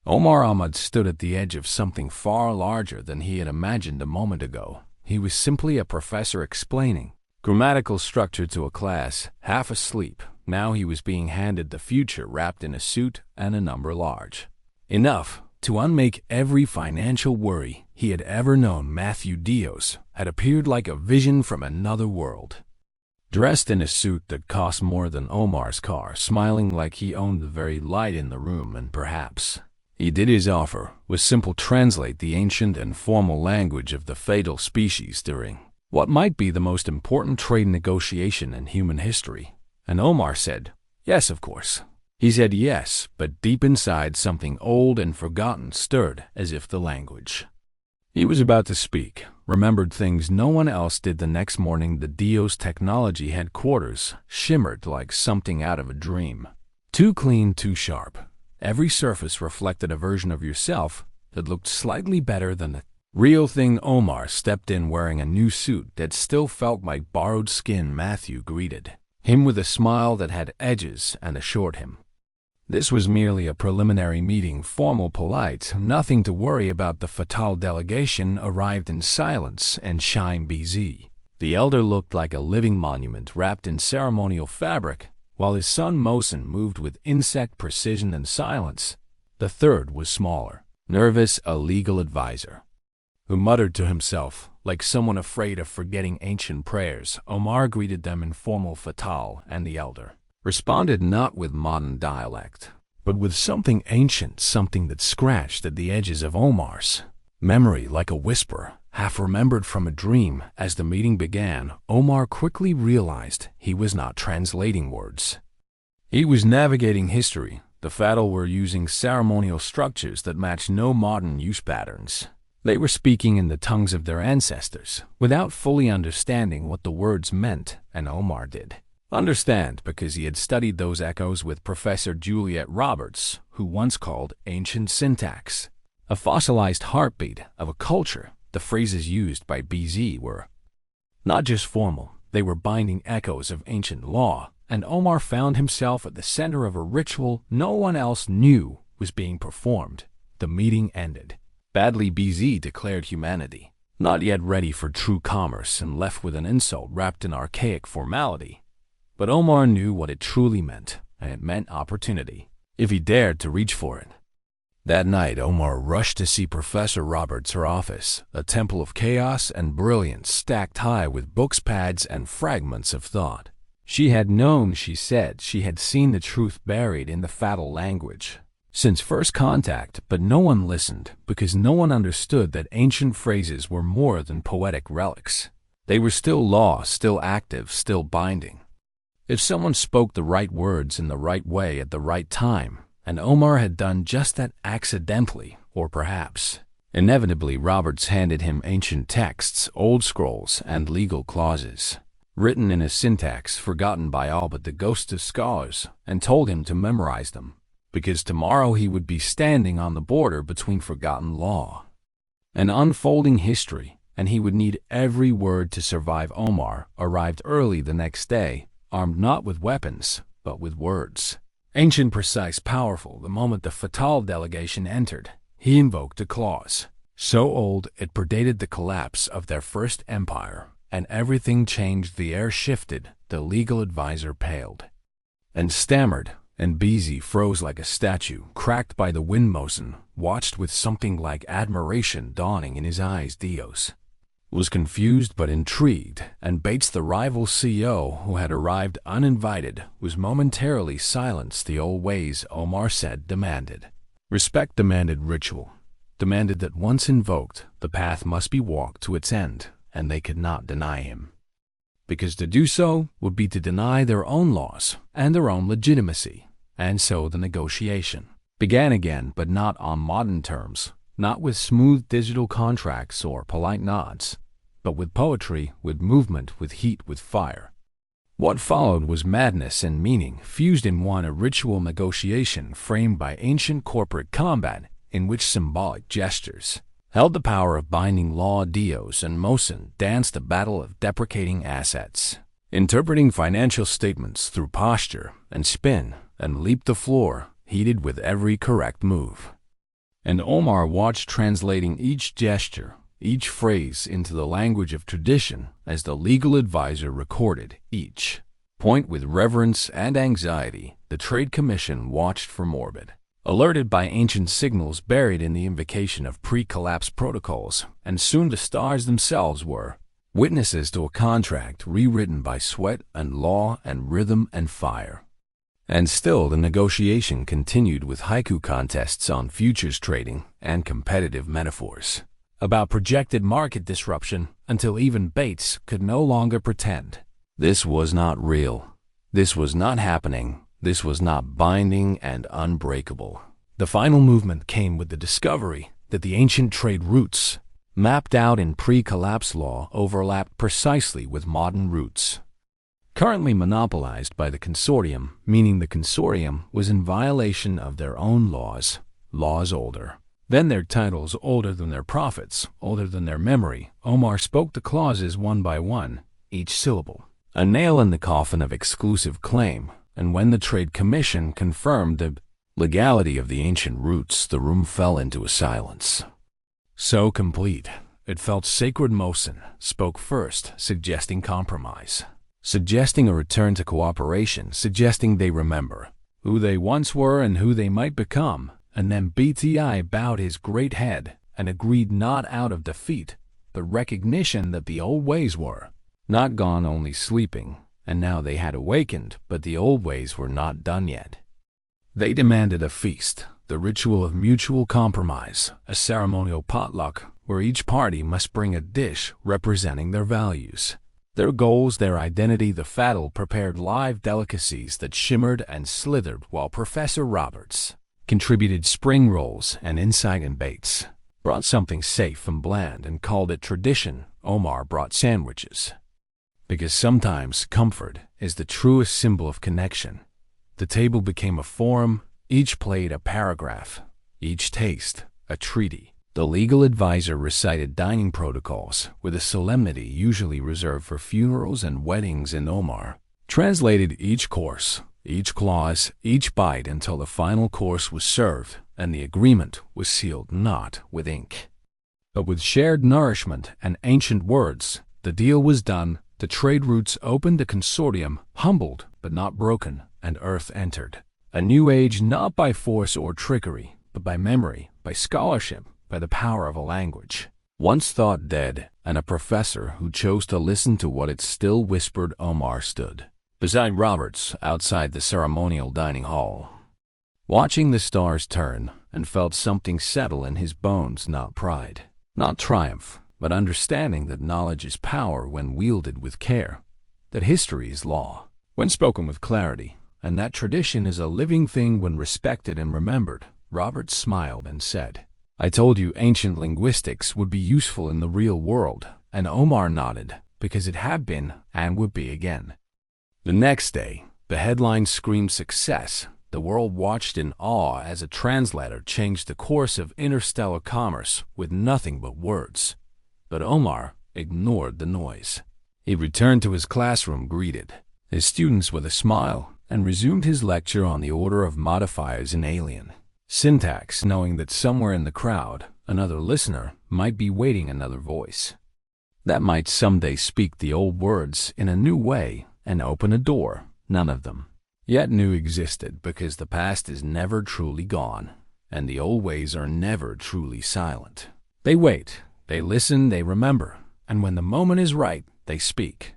Omar Ahmad stood at the edge of something far larger than he had imagined a moment ago. He was simply a professor explaining grammatical structure to a class, half asleep. Now he was being handed the future wrapped in a suit and a number large. Enough to unmake every financial worry he had ever known. Matthew Dios had appeared like a vision from another world. Dressed in a suit that cost more than Omar's car, smiling like he owned the very light in the room, and perhaps he did his offer was simple: translate the ancient and formal language of the fatal species during what might be the most important trade negotiation in human history. And Omar said, yes, of course. He said yes, but deep inside something old and forgotten stirred, as if the language he was about to speak remembered things no one else did. The next morning, the Dios Technology headquarters shimmered like something out of a dream. Too clean, too sharp. Every surface reflected a version of yourself that looked slightly better than the real thing. Omar stepped in wearing a new suit that still felt like borrowed skin. Matthew greeted him with a smile that had edges and assured him this was merely a preliminary meeting, formal, polite, nothing to worry about. The Fatal delegation arrived in silence and shine. BZ, the elder, looked like a living monument wrapped in ceremonial fabric, while his son Mohsen moved with insect precision and silence. The third was smaller, nervous, a legal advisor, who muttered to himself like someone afraid of forgetting ancient prayers. Omar greeted them in formal Fatal, and the elder responded not with modern dialect, but with something ancient, something that scratched at the edges of Omar's memory like a whisper, half remembered from a dream. As the meeting began, Omar quickly realized he was not translating words. He was navigating history. The Fatal were using ceremonial structures that matched no modern use patterns. They were speaking in the tongues of their ancestors, without fully understanding what the words meant, and Omar did understand because he had studied those echoes with Professor Juliet Roberts, who once called ancient syntax a fossilized heartbeat of a culture. The phrases used by BZ were not just formal, they were binding echoes of ancient law, and Omar found himself at the center of a ritual no one else knew was being performed. The meeting ended badly. BZ declared humanity not yet ready for true commerce and left with an insult wrapped in archaic formality. But Omar knew what it truly meant, and it meant opportunity, if he dared to reach for it. That night, Omar rushed to see Professor Roberts. Her office, a temple of chaos and brilliance stacked high with books, pads, and fragments of thought. She had known, she said, she had seen the truth buried in the Fatal language since first contact, but no one listened because no one understood that ancient phrases were more than poetic relics. They were still law, still active, still binding. If someone spoke the right words in the right way at the right time, and Omar had done just that accidentally, or perhaps inevitably, Roberts handed him ancient texts, old scrolls, and legal clauses, written in a syntax forgotten by all but the ghosts of scholars, and told him to memorize them, because tomorrow he would be standing on the border between forgotten law and unfolding history, and he would need every word to survive. Omar arrived early the next day, armed not with weapons, but with words. Ancient, precise, powerful. The moment the Fatal delegation entered, he invoked a clause so old it predated the collapse of their first empire, and everything changed. The air shifted, the legal advisor paled and stammered, and BZ froze like a statue, cracked by the wind. Mohsen watched with something like admiration dawning in his eyes. Dios was confused but intrigued, and Bates, the rival CEO who had arrived uninvited, was momentarily silenced. The old ways, Omar said, demanded respect, demanded ritual, demanded that once invoked, the path must be walked to its end, and they could not deny him, because to do so would be to deny their own laws and their own legitimacy. And so the negotiation began again, but not on modern terms, not with smooth digital contracts or polite nods, but with poetry, with movement, with heat, with fire. What followed was madness and meaning fused in one, a ritual negotiation framed by ancient corporate combat in which symbolic gestures held the power of binding law. Dios and Mohsen danced a battle of deprecating assets, interpreting financial statements through posture and spin, and leaped the floor, heated with every correct move. And Omar watched, translating each gesture, each phrase into the language of tradition as the legal advisor recorded each point with reverence and anxiety. The Trade Commission watched for morbid, alerted by ancient signals buried in the invocation of pre-collapse protocols, and soon the stars themselves were witnesses to a contract rewritten by sweat and law and rhythm and fire. And still the negotiation continued with haiku contests on futures trading and competitive metaphors about projected market disruption until even Bates could no longer pretend. This was not real. This was not happening. This was not binding and unbreakable. The final movement came with the discovery that the ancient trade routes mapped out in pre-collapse law overlapped precisely with modern routes, currently monopolized by the consortium, meaning the consortium was in violation of their own laws older than their titles, older than their profits, older than their memory. Omar spoke the clauses one by one, each syllable a nail in the coffin of exclusive claim, and when the Trade Commission confirmed the legality of the ancient routes, the room fell into a silence so complete it felt sacred. Mosin spoke first, suggesting compromise, suggesting a return to cooperation, suggesting they remember who they once were and who they might become. And then BTI bowed his great head and agreed, not out of defeat, but recognition that the old ways were not gone, only sleeping, and now they had awakened, but the old ways were not done yet. They demanded a feast, the ritual of mutual compromise, a ceremonial potluck where each party must bring a dish representing their values, their goals, their identity. The fatal prepared live delicacies that shimmered and slithered, while Professor Roberts contributed spring rolls and insight, and Bates brought something safe and bland and called it tradition. Omar brought sandwiches, because sometimes comfort is the truest symbol of connection. The table became a forum, each plate a paragraph, each taste a treaty. The legal advisor recited dining protocols with a solemnity usually reserved for funerals and weddings, and Omar translated each course, each clause, each bite until the final course was served and the agreement was sealed, not with ink, but with shared nourishment and ancient words. The deal was done. The trade routes opened, the consortium humbled but not broken, and Earth entered a new age, not by force or trickery, but by memory, by scholarship, by the power of a language once thought dead, and a professor who chose to listen to what it still whispered. Omar stood beside Roberts outside the ceremonial dining hall, watching the stars turn, and felt something settle in his bones, not pride, not triumph, but understanding that knowledge is power when wielded with care, that history is law when spoken with clarity, and that tradition is a living thing when respected and remembered. Roberts smiled and said, "I told you ancient linguistics would be useful in the real world," and Omar nodded, because it had been and would be again. The next day, the headline screamed success. The world watched in awe as a translator changed the course of interstellar commerce with nothing but words. But Omar ignored the noise. He returned to his classroom, greeted his students with a smile, and resumed his lecture on the order of modifiers in alien syntax, knowing that somewhere in the crowd another listener might be waiting, another voice that might someday speak the old words in a new way and open a door none of them yet knew existed, because the past is never truly gone, and the old ways are never truly silent. They wait, they listen, they remember, and when the moment is right, they speak.